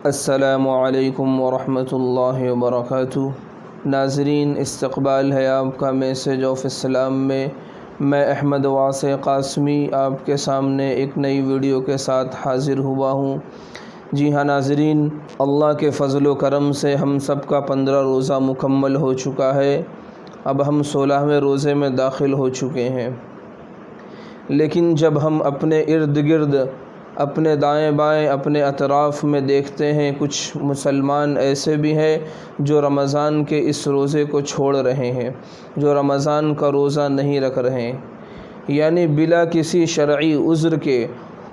السلام علیکم ورحمۃ اللہ وبرکاتہ۔ ناظرین، استقبال ہے آپ کا میسج آف اسلام میں احمد واسع قاسمی آپ کے سامنے ایک نئی ویڈیو کے ساتھ حاضر ہوا ہوں۔ جی ہاں ناظرین، اللہ کے فضل و کرم سے ہم سب کا 15 روزہ مکمل ہو چکا ہے۔ اب ہم 16ویں روزے میں داخل ہو چکے ہیں، لیکن جب ہم اپنے ارد گرد، اپنے دائیں بائیں، اپنے اطراف میں دیکھتے ہیں، کچھ مسلمان ایسے بھی ہیں جو رمضان کے اس روزے کو چھوڑ رہے ہیں، جو رمضان کا روزہ نہیں رکھ رہے ہیں، یعنی بلا کسی شرعی عذر کے۔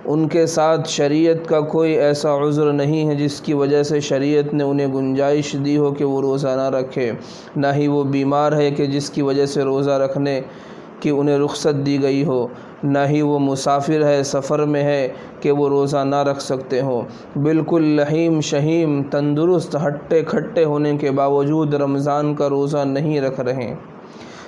ان کے ساتھ شریعت کا کوئی ایسا عذر نہیں ہے جس کی وجہ سے شریعت نے انہیں گنجائش دی ہو کہ وہ روزہ نہ رکھے، نہ ہی وہ بیمار ہے کہ جس کی وجہ سے روزہ رکھنے کی انہیں رخصت دی گئی ہو، نہ ہی وہ مسافر ہے، سفر میں ہے کہ وہ روزہ نہ رکھ سکتے ہوں۔ بالکل لحیم شہیم، تندرست، ہٹے کھٹے ہونے کے باوجود رمضان کا روزہ نہیں رکھ رہے۔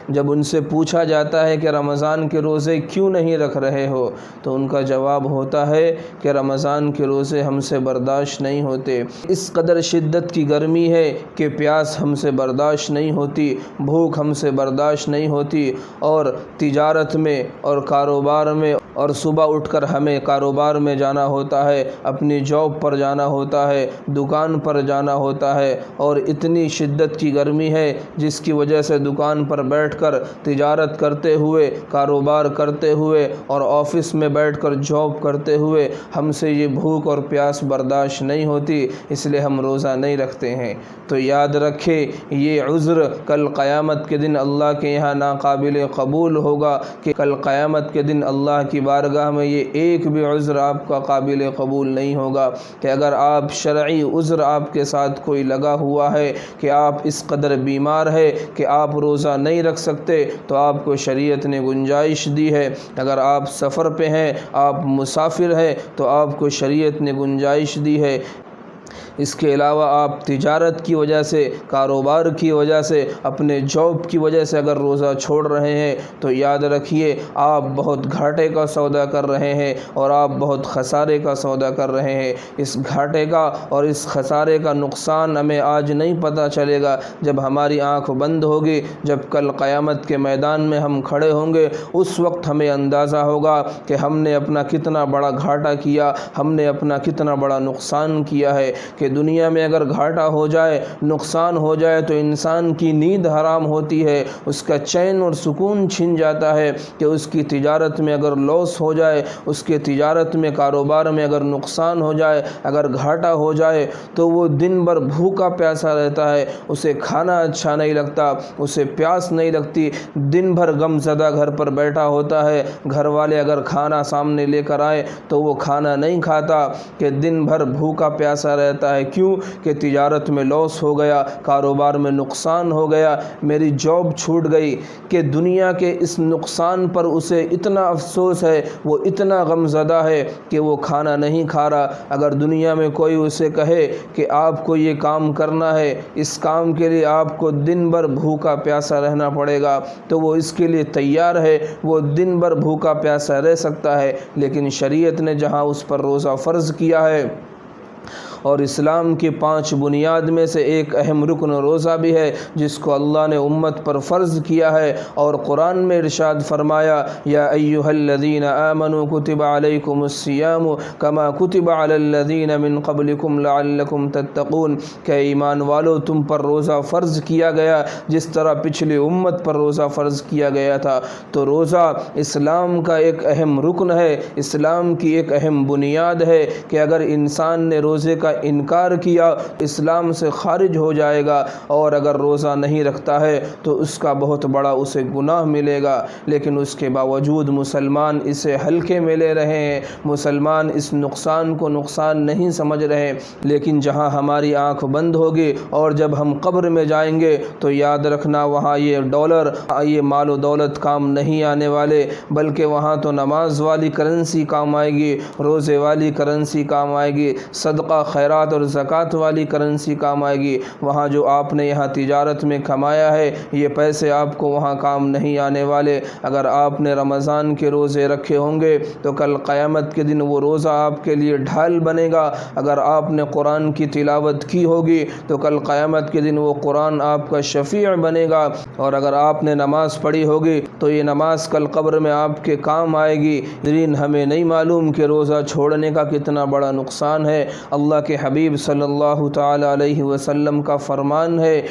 جب ان سے پوچھا جاتا ہے کہ رمضان کے روزے کیوں نہیں رکھ رہے ہو، تو ان کا جواب ہوتا ہے کہ رمضان کے روزے ہم سے برداشت نہیں ہوتے۔ اس قدر شدت کی گرمی ہے کہ پیاس ہم سے برداشت نہیں ہوتی، بھوک ہم سے برداشت نہیں ہوتی، اور تجارت میں اور کاروبار میں، اور صبح اٹھ کر ہمیں کاروبار میں جانا ہوتا ہے، اپنی جاب پر جانا ہوتا ہے، دکان پر جانا ہوتا ہے، اور اتنی شدت کی گرمی ہے جس کی وجہ سے دکان پر بیٹھ کر تجارت کرتے ہوئے، کاروبار کرتے ہوئے، اور آفس میں بیٹھ کر جاب کرتے ہوئے ہم سے یہ بھوک اور پیاس برداشت نہیں ہوتی، اس لیے ہم روزہ نہیں رکھتے ہیں۔ تو یاد رکھیں، یہ عذر کل قیامت کے دن اللہ کے یہاں ناقابل قبول ہوگا، کہ کل قیامت کے دن اللہ کی بارگاہ میں یہ ایک بھی عذر آپ کا قابل قبول نہیں ہوگا، کہ اگر آپ شرعی عذر آپ کے ساتھ کوئی لگا ہوا ہے کہ آپ اس قدر بیمار ہے کہ آپ روزہ نہیں رکھ سکتے، تو آپ کو شریعت نے گنجائش دی ہے۔ اگر آپ سفر پہ ہیں، آپ مسافر ہیں، تو آپ کو شریعت نے گنجائش دی ہے۔ اس کے علاوہ آپ تجارت کی وجہ سے، کاروبار کی وجہ سے، اپنے جاب کی وجہ سے اگر روزہ چھوڑ رہے ہیں، تو یاد رکھیے آپ بہت گھاٹے کا سودا کر رہے ہیں، اور آپ بہت خسارے کا سودا کر رہے ہیں۔ اس گھاٹے کا اور اس خسارے کا نقصان ہمیں آج نہیں پتہ چلے گا، جب ہماری آنکھ بند ہوگی، جب کل قیامت کے میدان میں ہم کھڑے ہوں گے، اس وقت ہمیں اندازہ ہوگا کہ ہم نے اپنا کتنا بڑا گھاٹا کیا، ہم نے اپنا کتنا بڑا نقصان کیا ہے۔ کہ دنیا میں اگر گھاٹا ہو جائے، نقصان ہو جائے، تو انسان کی نیند حرام ہوتی ہے، اس کا چین اور سکون چھن جاتا ہے۔ کہ اس کی تجارت میں اگر لاس ہو جائے، اس کے تجارت میں، کاروبار میں اگر نقصان ہو جائے، اگر گھاٹا ہو جائے، تو وہ دن بھر بھوکا پیاسا رہتا ہے، اسے کھانا اچھا نہیں لگتا، اسے پیاس نہیں لگتی، دن بھر غم زدہ گھر پر بیٹھا ہوتا ہے۔ گھر والے اگر کھانا سامنے لے کر آئے تو وہ کھانا نہیں کھاتا، کہ دن بھر بھوکا پیاسا رہتا ہے۔ کیوں؟ کہ تجارت میں لاس ہو گیا، کاروبار میں نقصان ہو گیا، میری جاب چھوٹ گئی۔ کہ دنیا کے اس نقصان پر اسے اتنا افسوس ہے، وہ اتنا غم زدہ ہے کہ وہ کھانا نہیں کھا رہا۔ اگر دنیا میں کوئی اسے کہے کہ آپ کو یہ کام کرنا ہے، اس کام کے لیے آپ کو دن بھر بھوکا پیاسا رہنا پڑے گا، تو وہ اس کے لیے تیار ہے، وہ دن بھر بھوکا پیاسا رہ سکتا ہے۔ لیکن شریعت نے جہاں اس پر روزہ فرض کیا ہے، اور اسلام کی 5 بنیاد میں سے ایک اہم رکن روزہ بھی ہے، جس کو اللہ نے امت پر فرض کیا ہے، اور قرآن میں ارشاد فرمایا، یا ایھا الذین آمنوا کتب علیکم الصیام کما کتب علی الذین من قبلکم لعلکم تتقون، کہ ایمان والو تم پر روزہ فرض کیا گیا جس طرح پچھلی امت پر روزہ فرض کیا گیا تھا۔ تو روزہ اسلام کا ایک اہم رکن ہے، اسلام کی ایک اہم بنیاد ہے، کہ اگر انسان نے روزے کا انکار کیا، اسلام سے خارج ہو جائے گا، اور اگر روزہ نہیں رکھتا ہے تو اس کا بہت بڑا اسے گناہ ملے گا۔ لیکن اس کے باوجود مسلمان اسے ہلکے میں لے رہے ہیں، مسلمان اس نقصان کو نقصان نہیں سمجھ رہے۔ لیکن جہاں ہماری آنکھ بند ہوگی اور جب ہم قبر میں جائیں گے، تو یاد رکھنا وہاں یہ ڈالر، یہ مال و دولت کام نہیں آنے والے، بلکہ وہاں تو نماز والی کرنسی کام آئے گی، روزے والی کرنسی کام آئے گی، صدقہ خیرات خیرات اور زکوٰۃ والی کرنسی کام آئے گی۔ وہاں جو آپ نے یہاں تجارت میں کمایا ہے یہ پیسے آپ کو وہاں کام نہیں آنے والے۔ اگر آپ نے رمضان کے روزے رکھے ہوں گے تو کل قیامت کے دن وہ روزہ آپ کے لیے ڈھال بنے گا۔ اگر آپ نے قرآن کی تلاوت کی ہوگی تو کل قیامت کے دن وہ قرآن آپ کا شفیع بنے گا، اور اگر آپ نے نماز پڑھی ہوگی تو یہ نماز کل قبر میں آپ کے کام آئے گی۔ ہمیں نہیں معلوم کہ روزہ چھوڑنے کا کتنا بڑا نقصان ہے۔ اللہ کے حبیب صلی اللہ تعالی علیہ وسلم کا فرمان ہے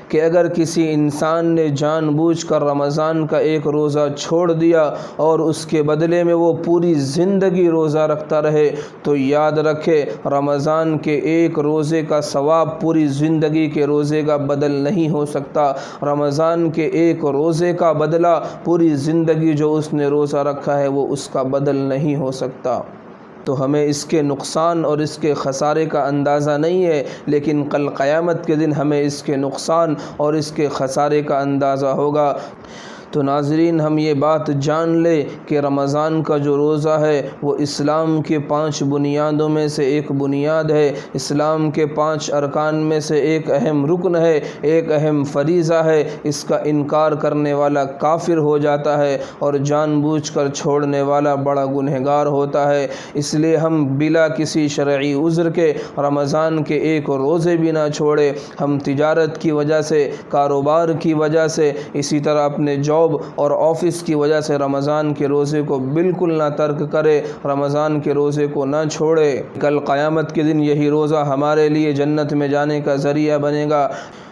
کہ اگر کسی انسان نے جان بوجھ کر رمضان کا ایک روزہ چھوڑ دیا اور اس کے بدلے میں وہ پوری زندگی روزہ رکھتا رہے تو یاد رکھے رمضان کے ایک روزے کا ثواب پوری زندگی کے روزے کا بدل نہیں ہو سکتا۔ رمضان کے ایک روزے کا بدلہ پوری زندگی جو اس نے روزہ رکھا ہے وہ اس کا بدل نہیں ہو سکتا۔ تو ہمیں اس کے نقصان اور اس کے خسارے کا اندازہ نہیں ہے، لیکن کل قیامت کے دن ہمیں اس کے نقصان اور اس کے خسارے کا اندازہ ہوگا۔ تو ناظرین، ہم یہ بات جان لیں کہ رمضان کا جو روزہ ہے وہ اسلام کے 5 بنیادوں میں سے ایک بنیاد ہے، اسلام کے 5 ارکان میں سے ایک اہم رکن ہے، ایک اہم فریضہ ہے۔ اس کا انکار کرنے والا کافر ہو جاتا ہے اور جان بوجھ کر چھوڑنے والا بڑا گنہگار ہوتا ہے۔ اس لیے ہم بلا کسی شرعی عذر کے رمضان کے ایک روزے بھی نہ چھوڑے۔ ہم تجارت کی وجہ سے، کاروبار کی وجہ سے، اسی طرح اپنے جاب اور آفس کی وجہ سے رمضان کے روزے کو بالکل نہ ترک کرے، رمضان کے روزے کو نہ چھوڑے۔ کل قیامت کے دن یہی روزہ ہمارے لیے جنت میں جانے کا ذریعہ بنے گا۔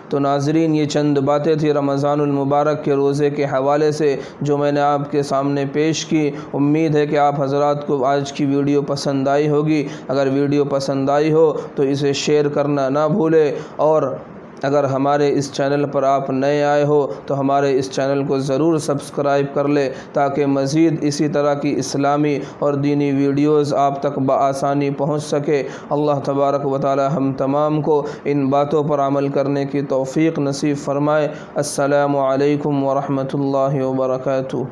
تو ناظرین، یہ چند باتیں تھی رمضان المبارک کے روزے کے حوالے سے جو میں نے آپ کے سامنے پیش کی۔ امید ہے کہ آپ حضرات کو آج کی ویڈیو پسند آئی ہوگی۔ اگر ویڈیو پسند آئی ہو تو اسے شیئر کرنا نہ بھولے، اور اگر ہمارے اس چینل پر آپ نئے آئے ہو تو ہمارے اس چینل کو ضرور سبسکرائب کر لے تاکہ مزید اسی طرح کی اسلامی اور دینی ویڈیوز آپ تک بآسانی پہنچ سکے۔ اللہ تبارک و تعالی ہم تمام کو ان باتوں پر عمل کرنے کی توفیق نصیب فرمائے۔ السلام علیکم ورحمۃ اللہ وبرکاتہ۔